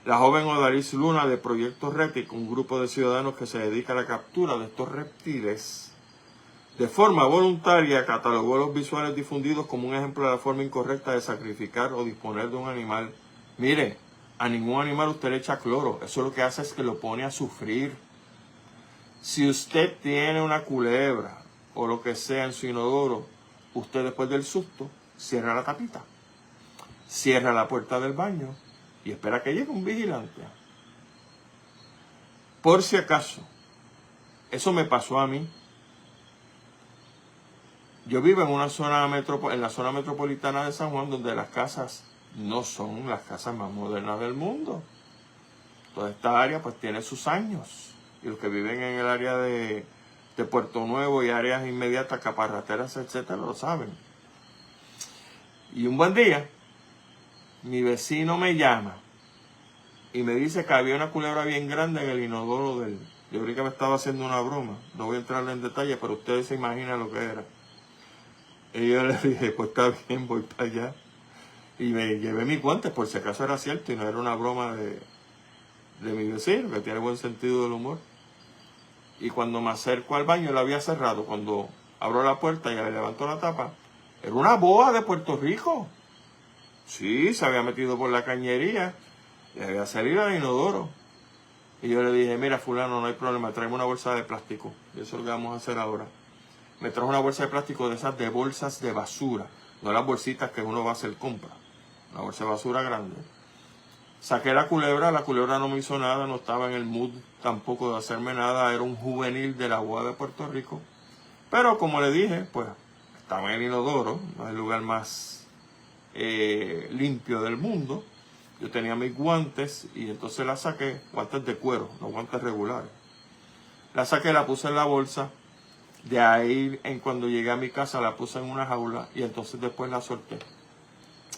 La joven Odalis Luna de Proyecto Reptil, un grupo de ciudadanos que se dedica a la captura de estos reptiles, de forma voluntaria catalogó los visuales difundidos como un ejemplo de la forma incorrecta de sacrificar o disponer de un animal. Mire, a ningún animal usted le echa cloro. Eso lo que hace es que lo pone a sufrir. Si usted tiene una culebra o lo que sea en su inodoro, usted después del susto cierra la tapita, cierra la puerta del baño y espera que llegue un vigilante. Por si acaso, eso me pasó a mí. Yo vivo en la zona metropolitana de San Juan, donde las casas no son las casas más modernas del mundo. Toda esta área pues tiene sus años. Y los que viven en el área de Puerto Nuevo y áreas inmediatas, Caparrateras, etcétera, lo saben. Y un buen día, mi vecino me llama y me dice que había una culebra bien grande en el inodoro del... Yo creí que me estaba haciendo una broma. No voy a entrar en detalle, pero ustedes se imaginan lo que era. Y yo le dije, pues está bien, voy para allá. Y me llevé mis guantes por si acaso era cierto y no era una broma de mi vecino, que tiene buen sentido del humor. Y cuando me acerco al baño, lo había cerrado. Cuando abro la puerta y le levanto la tapa, era una boa de Puerto Rico. Sí, se había metido por la cañería y había salido al inodoro. Y yo le dije, mira fulano, no hay problema, tráeme una bolsa de plástico. Y eso es lo que vamos a hacer ahora. Me trajo una bolsa de plástico de esas de bolsas de basura, no las bolsitas que uno va a hacer compra. Una bolsa de basura grande. Saqué la culebra no me hizo nada, no estaba en el mood tampoco de hacerme nada, era un juvenil de la boa de Puerto Rico. Pero como le dije, pues estaba en el inodoro, no es el lugar más limpio del mundo. Yo tenía mis guantes y entonces la saqué, guantes de cuero, no guantes regulares. La saqué, la puse en la bolsa. De ahí, cuando llegué a mi casa, la puse en una jaula y entonces después la solté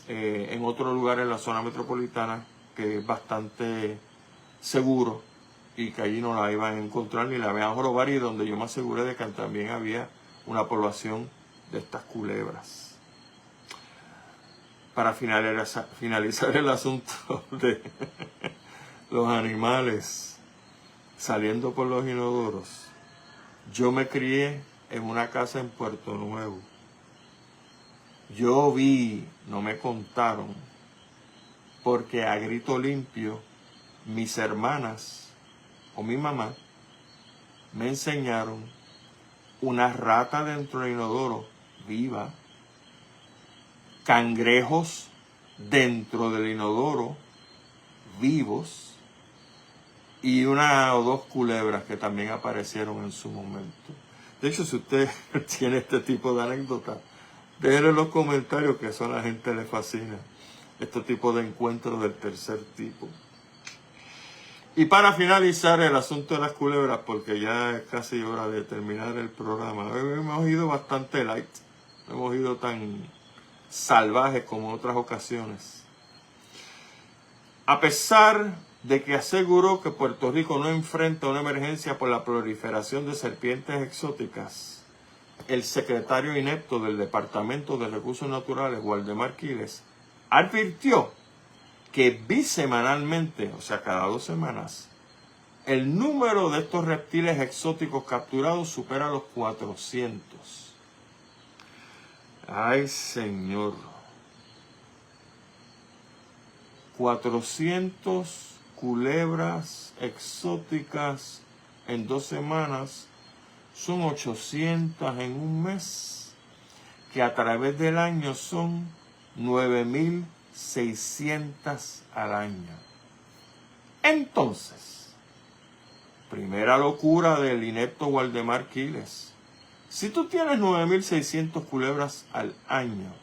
en otro lugar en la zona metropolitana, que es bastante seguro y que allí no la iban a encontrar ni la vean jorobar, y donde yo me aseguré de que también había una población de estas culebras. Para finalizar el asunto de los animales saliendo por los inodoros, yo me crié en una casa en Puerto Nuevo. Yo vi, no me contaron, porque a grito limpio mis hermanas o mi mamá me enseñaron una rata dentro del inodoro viva, cangrejos dentro del inodoro vivos, y una o dos culebras que también aparecieron en su momento. De hecho, si usted tiene este tipo de anécdotas, déjenlo en los comentarios, que eso a la gente le fascina. Este tipo de encuentros del tercer tipo. Y para finalizar el asunto de las culebras, porque ya es casi hora de terminar el programa. Hoy hemos ido bastante light. No hemos ido tan salvajes como en otras ocasiones. A pesar de que aseguró que Puerto Rico no enfrenta una emergencia por la proliferación de serpientes exóticas, el secretario inepto del Departamento de Recursos Naturales, Waldemar Quiles, advirtió que bisemanalmente, o sea, cada 2 semanas, el número de estos reptiles exóticos capturados supera los 400. ¡Ay, señor! 400 culebras exóticas en 2 semanas son 800 en un mes, que a través del año son 9,600 al año. Entonces, primera locura del inepto Waldemar Quiles. Si tú tienes 9,600 culebras al año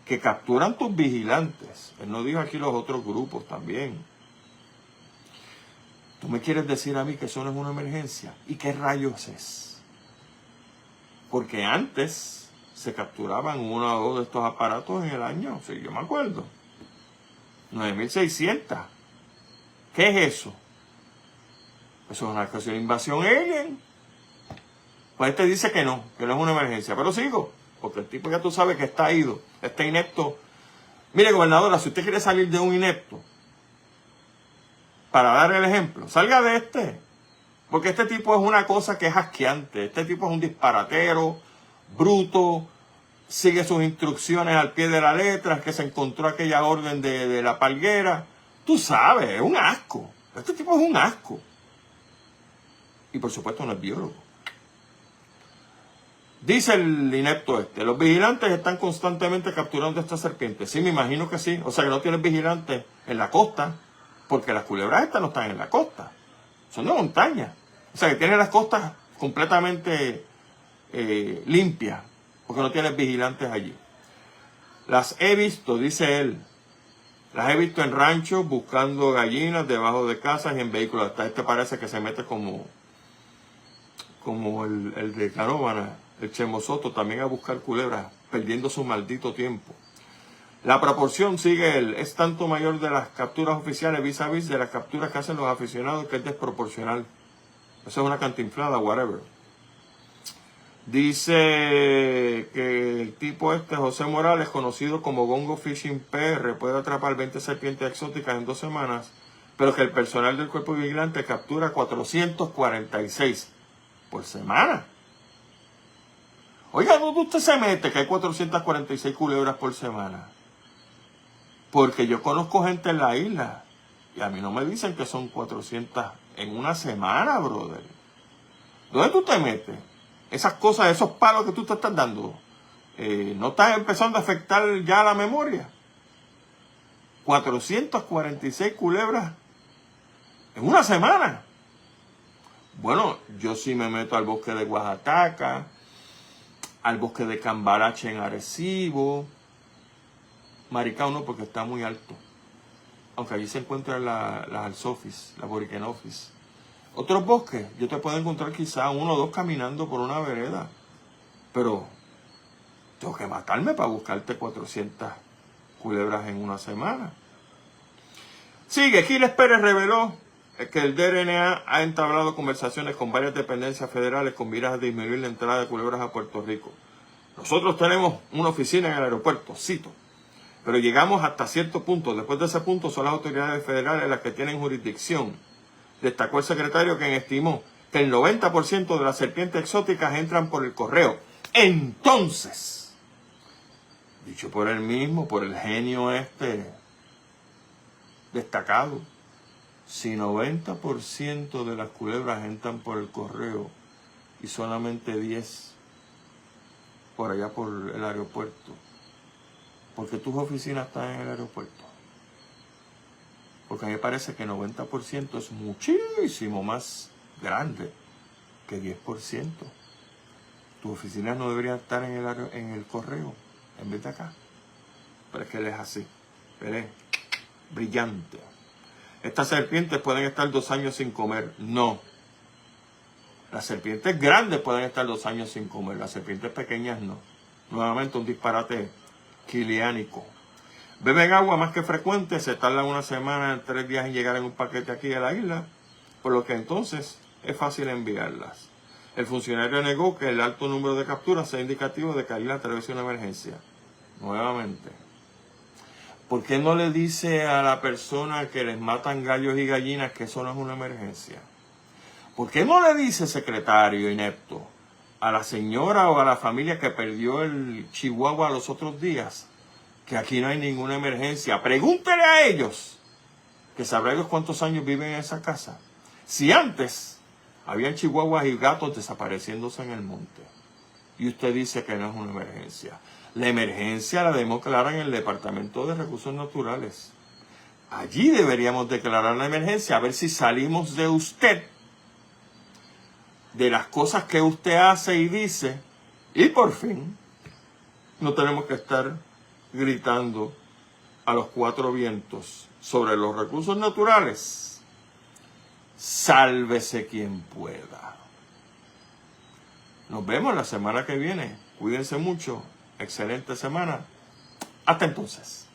que capturan tus vigilantes, él no dijo aquí los otros grupos también, ¿tú me quieres decir a mí que eso no es una emergencia? ¿Y qué rayos es? Porque antes se capturaban 1 o 2 de estos aparatos en el año, sí, yo me acuerdo. 9,600. ¿Qué es eso? Eso es una cuestión de invasión alien. Pues este dice que no es una emergencia. Pero sigo, porque el tipo ya tú sabes que está ido, está inepto. Mire, gobernadora, si usted quiere salir de un inepto, para dar el ejemplo, salga de este. Porque este tipo es una cosa que es asqueante. Este tipo es un disparatero, bruto, sigue sus instrucciones al pie de la letra, que se encontró aquella orden de la palguera. Tú sabes, es un asco. Este tipo es un asco. Y por supuesto no es biólogo. Dice el inepto este, los vigilantes están constantemente capturando estas serpientes. Sí, me imagino que sí. O sea que no tienes vigilantes en la costa, porque las culebras estas no están en la costa. Son de montaña. O sea que tienes las costas completamente limpias, porque no tienes vigilantes allí. Las he visto, dice él, las he visto en ranchos buscando gallinas debajo de casas y en vehículos. Hasta este parece que se mete como el de Canóvana, el Chemo Soto, también a buscar culebras, perdiendo su maldito tiempo. La proporción, sigue él, es tanto mayor de las capturas oficiales vis a vis de las capturas que hacen los aficionados, que es desproporcional. Eso es una cantinflada, whatever. Dice que el tipo este, José Morales, conocido como Gongo Fishing PR, puede atrapar 20 serpientes exóticas en 2 semanas, pero que el personal del cuerpo vigilante captura 446 por semana. Oiga, ¿dónde usted se mete que hay 446 culebras por semana? Porque yo conozco gente en la isla y a mí no me dicen que son 400 en una semana, brother. ¿Dónde tú te metes? Esas cosas, esos palos que tú te estás dando, ¿no estás empezando a afectar ya la memoria? 446 culebras en una semana. Bueno, yo sí me meto al bosque de Oaxaca, al bosque de Cambarache en Arecibo, Maricao no, porque está muy alto, aunque allí se encuentran las alzofis, las boriquenofis. Otros bosques, yo te puedo encontrar quizá 1 o 2 caminando por una vereda, pero tengo que matarme para buscarte 400 culebras en una semana. Sigue, Quiles Pérez reveló que el DRNA ha entablado conversaciones con varias dependencias federales con miras a disminuir la entrada de culebras a Puerto Rico. Nosotros tenemos una oficina en el aeropuerto, cito, pero llegamos hasta cierto punto. Después de ese punto son las autoridades federales las que tienen jurisdicción. Destacó el secretario, quien estimó que el 90% de las serpientes exóticas entran por el correo. Entonces, dicho por él mismo, por el genio este destacado, si 90% de las culebras entran por el correo y solamente 10 por allá por el aeropuerto, ¿por qué tus oficinas están en el aeropuerto? Porque a mí me parece que 90% es muchísimo más grande que 10%. Tus oficinas no deberían estar en el correo en vez de acá. Pero es que él es así. Él es brillante. Estas serpientes pueden estar 2 años sin comer. No. Las serpientes grandes pueden estar 2 años sin comer. Las serpientes pequeñas no. Nuevamente un disparate kiliánico. Beben agua más que frecuente. Se tardan 1 semana, 3 días en llegar en un paquete aquí a la isla. Por lo que entonces es fácil enviarlas. El funcionario negó que el alto número de capturas sea indicativo de que la isla atraviesa una emergencia. Nuevamente. ¿Por qué no le dice a la persona que les matan gallos y gallinas que eso no es una emergencia? ¿Por qué no le dice, secretario inepto, a la señora o a la familia que perdió el chihuahua los otros días que aquí no hay ninguna emergencia? Pregúntele a ellos, que sabrá ellos cuántos años viven en esa casa. Si antes habían chihuahuas y gatos desapareciéndose en el monte, y usted dice que no es una emergencia. La emergencia la debemos declarar en el Departamento de Recursos Naturales. Allí deberíamos declarar la emergencia, a ver si salimos de usted, de las cosas que usted hace y dice, y por fin no tenemos que estar gritando a los 4 vientos sobre los recursos naturales. Sálvese quien pueda. Nos vemos la semana que viene. Cuídense mucho. Excelente semana. Hasta entonces.